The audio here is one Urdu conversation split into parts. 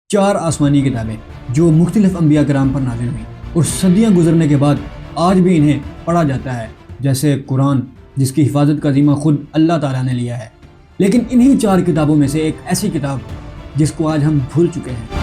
4 آسمانی کتابیں جو مختلف انبیاء کرام پر نازل ہوئیں اور صدیاں گزرنے کے بعد آج بھی انہیں پڑھا جاتا ہے، جیسے قرآن جس کی حفاظت کا ذمہ خود اللہ تعالیٰ نے لیا ہے۔ لیکن انہی 4 کتابوں میں سے ایک ایسی کتاب جس کو آج ہم بھول چکے ہیں۔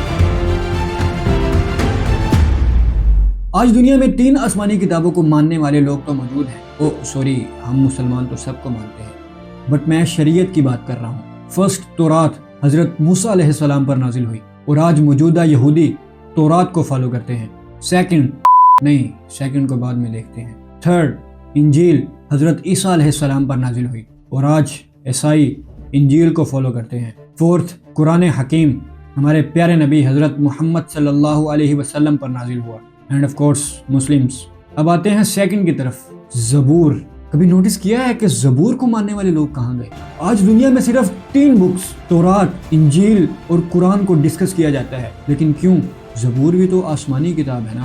آج دنیا میں 3 آسمانی کتابوں کو ماننے والے لوگ تو موجود ہیں، ہم مسلمان تو سب کو مانتے ہیں، بٹ میں شریعت کی بات کر رہا ہوں۔ فرسٹ تورات حضرت موسیٰ علیہ السلام پر نازل ہوئی اور آج موجودہ یہودی تورات کو فالو کرتے ہیں۔ سیکنڈ کو بعد میں دیکھتے ہیں۔ تھرڈ انجیل حضرت عیسیٰ علیہ السلام پر نازل ہوئی اور آج عیسائی انجیل کو فالو کرتے ہیں۔ فورتھ قرآن حکیم ہمارے پیارے نبی حضرت محمد صلی اللہ علیہ وسلم پر نازل ہوا، اینڈ آف کورس مسلمز۔ اب آتے ہیں سیکنڈ کی طرف، زبور۔ کبھی نوٹس کیا ہے کہ زبور کو ماننے والے لوگ کہاں گئے؟ آج دنیا میں صرف 3 بکس تورات، انجیل اور قرآن کو ڈسکس کیا جاتا ہے، لیکن کیوں؟ زبور بھی تو آسمانی کتاب ہے نا۔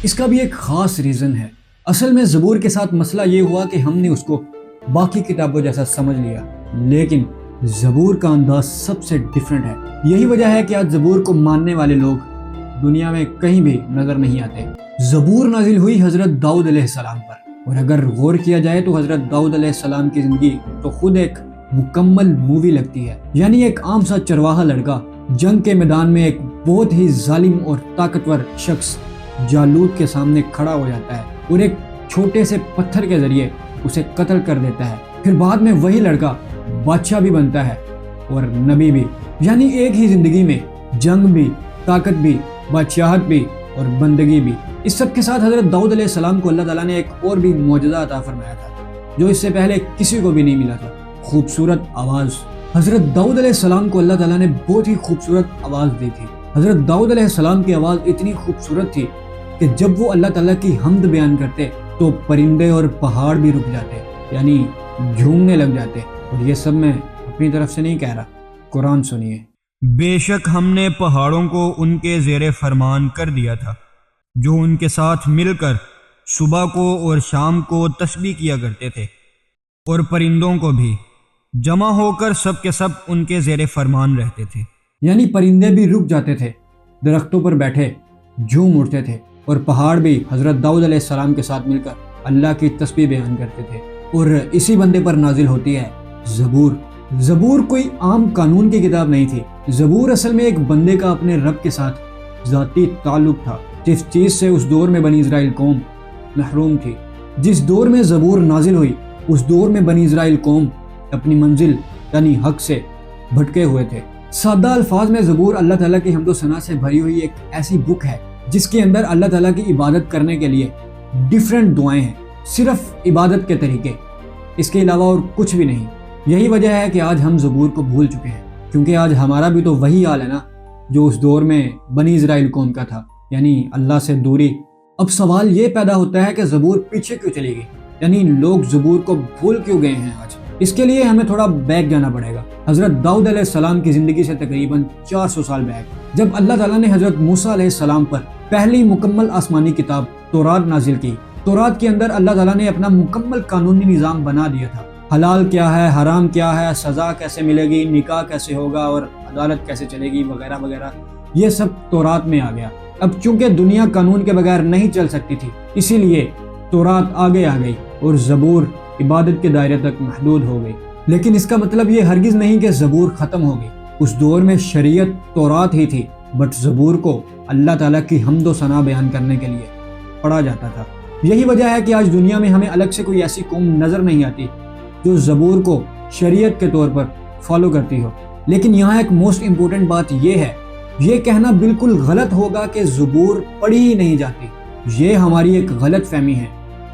اس کا بھی ایک خاص ریزن ہے۔ اصل میں زبور کے ساتھ مسئلہ یہ ہوا کہ ہم نے اس کو باقی کتابوں جیسا سمجھ لیا، لیکن زبور کا انداز سب سے ڈیفرنٹ ہے۔ یہی وجہ ہے کہ آج زبور کو ماننے والے لوگ دنیا میں کہیں بھی نظر نہیں آتے۔ زبور نازل ہوئی حضرت داؤد علیہ السلام پر، اور اگر غور کیا جائے تو حضرت داؤد علیہ السلام کی زندگی تو خود ایک مکمل مووی لگتی ہے۔ یعنی ایک عام سا چرواہا لڑکا جنگ کے میدان میں ایک بہت ہی ظالم اور طاقتور شخص جالوت کے سامنے کھڑا ہو جاتا ہے اور ایک چھوٹے سے پتھر کے ذریعے اسے قتل کر دیتا ہے۔ پھر بعد میں وہی لڑکا بادشاہ بھی بنتا ہے اور نبی بھی، یعنی ایک ہی زندگی میں جنگ بھی، طاقت بھی، بادشاہت بھی اور بندگی بھی۔ اس سب کے ساتھ حضرت داؤد علیہ السلام کو اللہ تعالیٰ نے ایک اور بھی معجزہ عطا فرمایا تھا جو اس سے پہلے کسی کو بھی نہیں ملا تھا، خوبصورت آواز۔ حضرت داؤد علیہ السلام کو اللہ تعالیٰ نے بہت ہی خوبصورت آواز دی تھی۔ حضرت داؤد علیہ السلام کی آواز اتنی خوبصورت تھی کہ جب وہ اللہ تعالیٰ کی حمد بیان کرتے تو پرندے اور پہاڑ بھی رک جاتے، یعنی جھومنے لگ جاتے۔ اور یہ سب میں اپنی طرف سے نہیں کہہ رہا، قرآن سنیے۔ بے شک ہم نے پہاڑوں کو ان کے زیر فرمان کر دیا تھا، جو ان کے ساتھ مل کر صبح کو اور شام کو تسبیح کیا کرتے تھے، اور پرندوں کو بھی جمع ہو کر سب کے سب ان کے زیر فرمان رہتے تھے۔ یعنی پرندے بھی رک جاتے تھے، درختوں پر بیٹھے جھوم اٹھتے تھے، اور پہاڑ بھی حضرت داؤد علیہ السلام کے ساتھ مل کر اللہ کی تسبیح بیان کرتے تھے۔ اور اسی بندے پر نازل ہوتی ہے زبور۔ زبور کوئی عام قانون کی کتاب نہیں تھی، زبور اصل میں ایک بندے کا اپنے رب کے ساتھ ذاتی تعلق تھا، جس چیز سے اس دور میں بنی اسرائیل قوم محروم تھی۔ جس دور میں زبور نازل ہوئی اس دور میں بنی اسرائیل قوم اپنی منزل یعنی حق سے بھٹکے ہوئے تھے۔ سادہ الفاظ میں زبور اللہ تعالیٰ کی حمد و ثنا سے بھری ہوئی ایک ایسی بک ہے جس کے اندر اللہ تعالیٰ کی عبادت کرنے کے لیے ڈیفرنٹ دعائیں ہیں، صرف عبادت کے طریقے، اس کے علاوہ اور کچھ بھی نہیں۔ یہی وجہ ہے کہ آج ہم زبور کو بھول چکے ہیں، کیونکہ آج ہمارا بھی تو وہی حال ہے نا جو اس دور میں بنی اسرائیل قوم کا تھا، یعنی اللہ سے دوری۔ اب سوال یہ پیدا ہوتا ہے کہ زبور پیچھے کیوں چلی گئی، یعنی لوگ زبور کو بھول کیوں گئے ہیں آج؟ اس کے لیے ہمیں تھوڑا بیک جانا پڑے گا، حضرت داؤد علیہ السلام کی زندگی سے تقریباً 400 سال بیک، جب اللہ تعالیٰ نے حضرت موسیٰ علیہ السلام پر پہلی مکمل آسمانی کتاب تورات نازل کی۔ تورات کے اندر اللہ تعالیٰ نے اپنا مکمل قانونی نظام بنا دیا تھا، حلال کیا ہے، حرام کیا ہے، سزا کیسے ملے گی، نکاح کیسے ہوگا اور عدالت کیسے چلے گی وغیرہ وغیرہ، یہ سب تورات میں آ گیا۔ اب چونکہ دنیا قانون کے بغیر نہیں چل سکتی تھی، اسی لیے تورات آگے آ گئی اور زبور عبادت کے دائرے تک محدود ہو گئی۔ لیکن اس کا مطلب یہ ہرگز نہیں کہ زبور ختم ہو گئی۔ اس دور میں شریعت تورات ہی تھی، بٹ زبور کو اللہ تعالیٰ کی حمد و ثنا بیان کرنے کے لیے پڑھا جاتا تھا۔ یہی وجہ ہے کہ آج دنیا میں ہمیں الگ سے کوئی ایسی قوم نظر نہیں آتی جو زبور کو شریعت کے طور پر فالو کرتی ہو۔ لیکن یہاں ایک موسٹ امپورٹنٹ بات یہ ہے، یہ کہنا بالکل غلط ہوگا کہ زبور پڑھی ہی نہیں جاتی۔ یہ ہماری ایک غلط فہمی ہے،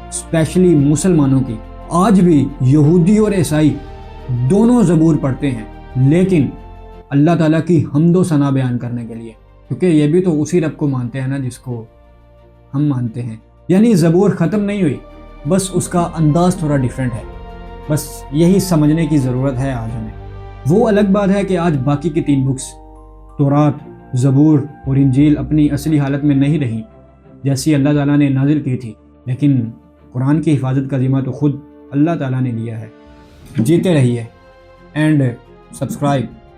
اسپیشلی مسلمانوں کی۔ آج بھی یہودی اور عیسائی دونوں زبور پڑھتے ہیں، لیکن اللہ تعالیٰ کی حمد و ثنا بیان کرنے کے لیے، کیونکہ یہ بھی تو اسی رب کو مانتے ہیں نا جس کو ہم مانتے ہیں۔ یعنی زبور ختم نہیں ہوئی، بس اس کا انداز تھوڑا ڈیفرنٹ ہے، بس یہی سمجھنے کی ضرورت ہے آج ہمیں۔ وہ الگ بات ہے کہ آج باقی کی 3 بکس تورات، زبور اور انجیل اپنی اصلی حالت میں نہیں رہیں جیسی اللہ تعالیٰ نے نازل کی تھی، لیکن قرآن کی حفاظت کا ذمہ تو خود اللہ تعالیٰ نے لیا ہے۔ جیتے رہیے۔ and subscribe.